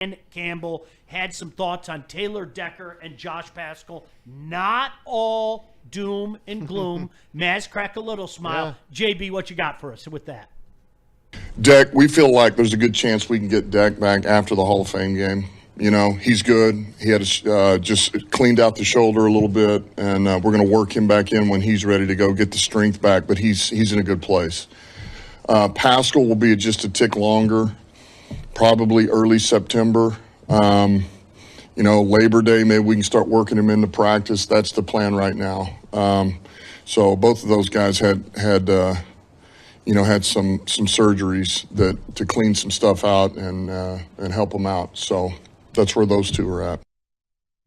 Dan Campbell had some thoughts on Taylor Decker and Josh Pascal. Not all doom and gloom. Maz cracked a little smile. Yeah. JB, what you got for us with that? Deck, we feel like there's a good chance we can get Deck back after the Hall of Fame game. You know, he's good. He had just cleaned out the shoulder a little bit, and we're going to work him back in when he's ready to go get the strength back, but he's in a good place. Pascal will be just a tick longer, probably early September. You know, Labor Day, maybe we can start working him into practice. That's the plan right now. So both of those guys had some surgeries to clean some stuff out and help them out. So that's where those two are at.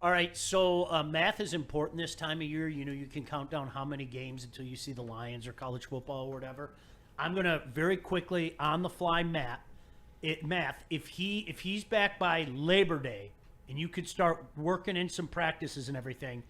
All right, so math is important this time of year. You know, you can count down how many games until you see the Lions or college football or whatever. I'm going to very quickly, on the fly, math. If he's back by Labor Day and you could start working in some practices and everything,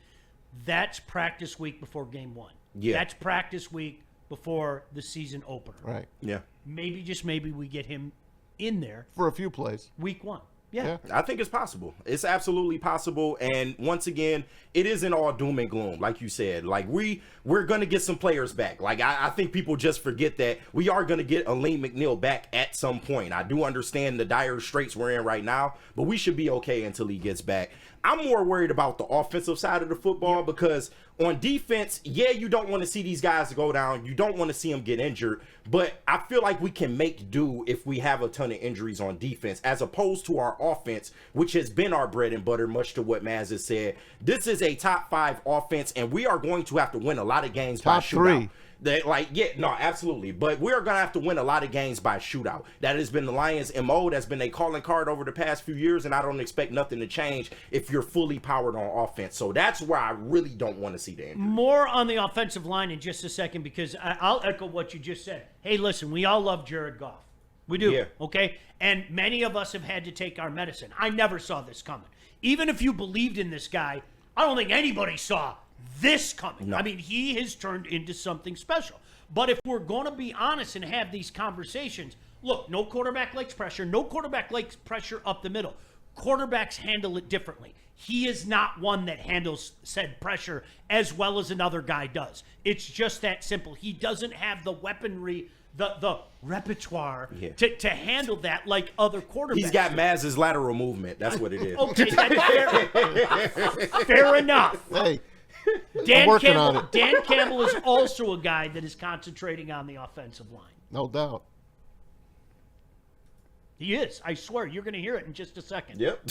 that's practice week before game one. Yeah. That's practice week before the season opener. Right. Yeah. Maybe, just maybe, we get him in there for a few plays. Week one. Yeah. I think it's possible. It's absolutely possible. And once again, it isn't all doom and gloom, like you said. Like, we're going to get some players back. Like, I think people just forget that we are going to get Aleem McNeil back at some point. I do understand the dire straits we're in right now, but we should be okay until he gets back. I'm more worried about the offensive side of the football because on defense, yeah, you don't want to see these guys go down. You don't want to see them get injured. But I feel like we can make do if we have a ton of injuries on defense, as opposed to our offense, which has been our bread and butter, much to what Maz has said. This is a top 5 offense, and we are going to have to win a lot of games by shootout. Absolutely. But we're going to have to win a lot of games by shootout. That has been the Lions' MO. That's been a calling card over the past few years, and I don't expect nothing to change if you're fully powered on offense. So that's where I really don't want to see the injury. More on the offensive line in just a second, because I'll echo what you just said. Hey, listen, we all love Jared Goff. We do, yeah. Okay? And many of us have had to take our medicine. I never saw this coming. Even if you believed in this guy, I don't think anybody saw this coming. No. I mean, he has turned into something special. But if we're going to be honest and have these conversations, look, no quarterback likes pressure. No quarterback likes pressure up the middle. Quarterbacks handle it differently. He is not one that handles said pressure as well as another guy does. It's just that simple. He doesn't have the weaponry, the repertoire to handle that like other quarterbacks. He's got Maz's lateral movement. That's what it is. Okay, that's fair enough. Hey, Dan Campbell is also a guy that is concentrating on the offensive line. No doubt. He is. I swear. You're going to hear it in just a second. Yep.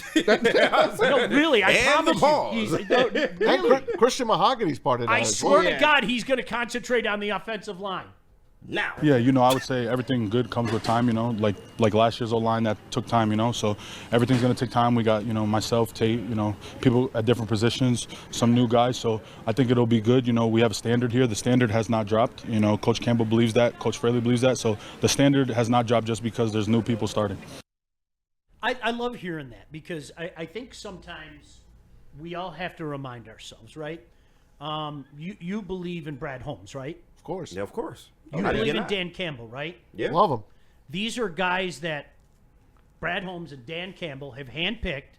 No, really. I promise you. Really. And Christian Mahogany's part of that. I swear to God, he's going to concentrate on the offensive line. Now. Yeah, I would say everything good comes with time, like last year's O-line that took time, so everything's going to take time. We got, myself, Tate, people at different positions, some new guys, so I think it'll be good. We have a standard here. The standard has not dropped. Coach Campbell believes that. Coach Fraley believes that. So the standard has not dropped just because there's new people starting. I love hearing that because I think sometimes we all have to remind ourselves, right? You believe in Brad Holmes, right? Of course. Yeah, of course. You believe in Dan Campbell, right? Yeah. Love him. These are guys that Brad Holmes and Dan Campbell have handpicked,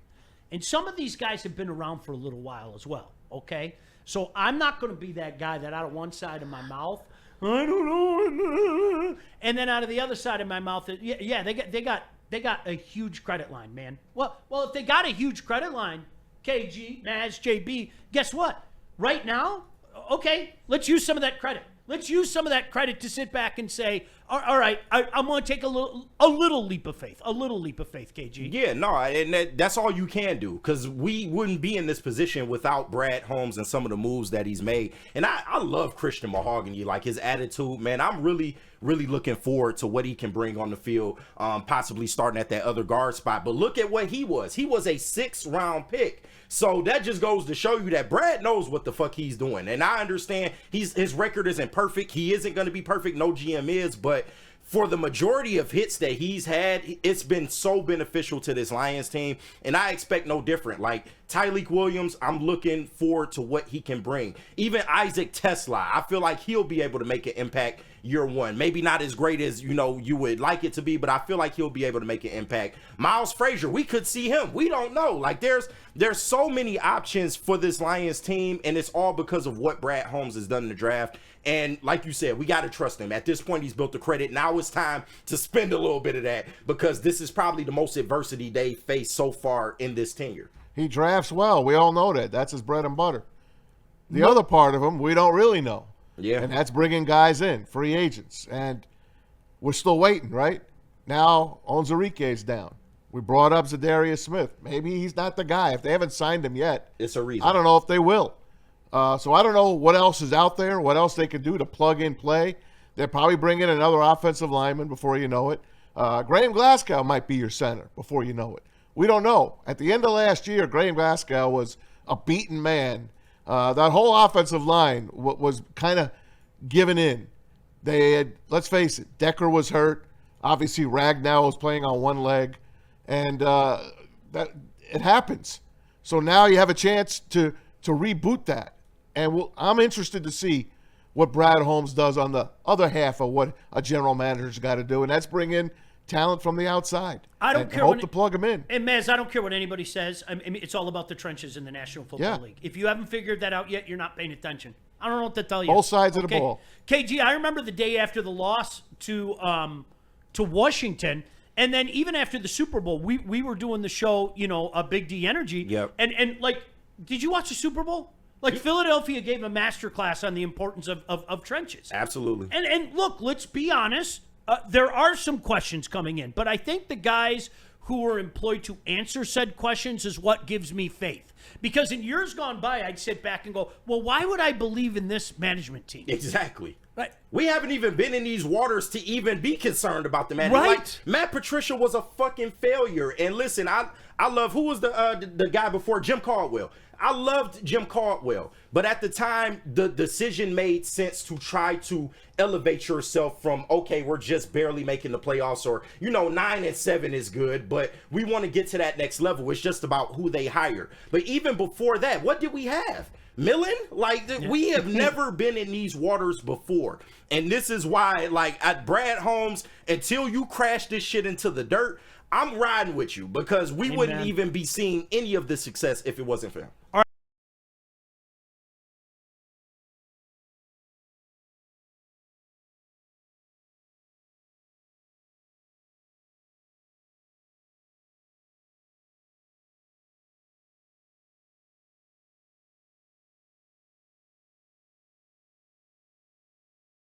and some of these guys have been around for a little while as well, okay? So I'm not going to be that guy that out of one side of my mouth, I don't know, and then out of the other side of my mouth, they got a huge credit line, man. Well, if they got a huge credit line, KG, Maz, JB, guess what? Right now, okay, let's use some of that credit. Let's use some of that credit to sit back and say, all right, I'm going to take a little leap of faith. A little leap of faith, KG. Yeah, no, and that's all you can do, because we wouldn't be in this position without Brad Holmes and some of the moves that he's made. And I love Christian Mahogany, like his attitude, man. I'm really looking forward to what he can bring on the field, possibly starting at that other guard spot. But look at what he was. He was a 6th-round pick. So that just goes to show you that Brad knows what the fuck he's doing. And I understand his record isn't perfect. He isn't going to be perfect. No GM is. But for the majority of hits that he's had, it's been so beneficial to this Lions team. And I expect no different. Like Tyleik Williams, I'm looking forward to what he can bring. Even Isaac Tesla, I feel like he'll be able to make an impact year one. Maybe not as great as, you would like it to be, but I feel like he'll be able to make an impact. Miles Frazier, we could see him. We don't know. Like, there's so many options for this Lions team, and it's all because of what Brad Holmes has done in the draft. And like you said, we got to trust him. At this point, he's built the credit. Now it's time to spend a little bit of that, because this is probably the most adversity they faced so far in this tenure. He drafts well. We all know that. That's his bread and butter. The other part of him, we don't really know. Yeah. And that's bringing guys in, free agents. And we're still waiting, right? Now, Onwuzurike's down. We brought up Zadarius Smith. Maybe he's not the guy. If they haven't signed him yet, It's a reason. I don't know if they will. So I don't know what else is out there, what else they can do to plug in play. They'll probably bring in another offensive lineman before you know it. Graham Glasgow might be your center before you know it. We don't know. At the end of last year, Graham Glasgow was a beaten man. That whole offensive line was kind of giving in. They had, let's face it, Decker was hurt. Obviously, Ragnow was playing on one leg. And that it happens. So now you have a chance to reboot that. And I'm interested to see what Brad Holmes does on the other half of what a general manager's got to do, and that's bring in talent from the outside. I don't care. Hope to plug them in. And Maz, I don't care what anybody says. I mean, it's all about the trenches in the National Football League. If you haven't figured that out yet, you're not paying attention. I don't know what to tell you. Both sides of the ball. KG, I remember the day after the loss to Washington. And then even after the Super Bowl, we were doing the show, a Big D Energy. Yep. And like, did you watch the Super Bowl? Like, Philadelphia gave a master class on the importance of trenches. Absolutely. And look, let's be honest. There are some questions coming in, but I think the guys who are employed to answer said questions is what gives me faith. Because in years gone by, I'd sit back and go, well, why would I believe in this management team? Exactly. Right. We haven't even been in these waters to even be concerned about the man. Right. Like, Matt Patricia was a fucking failure. And listen, I love, who was the guy before? Jim Caldwell. I loved Jim Caldwell, but at the time, the decision made sense to try to elevate yourself from, okay, we're just barely making the playoffs, or 9-7 is good, but we want to get to that next level. It's just about who they hire. But even before that, what did we have? Millen? We have never been in these waters before. And this is why, at Brad Holmes, until you crash this shit into the dirt, I'm riding with you, because we wouldn't even be seeing any of the success if it wasn't for him. All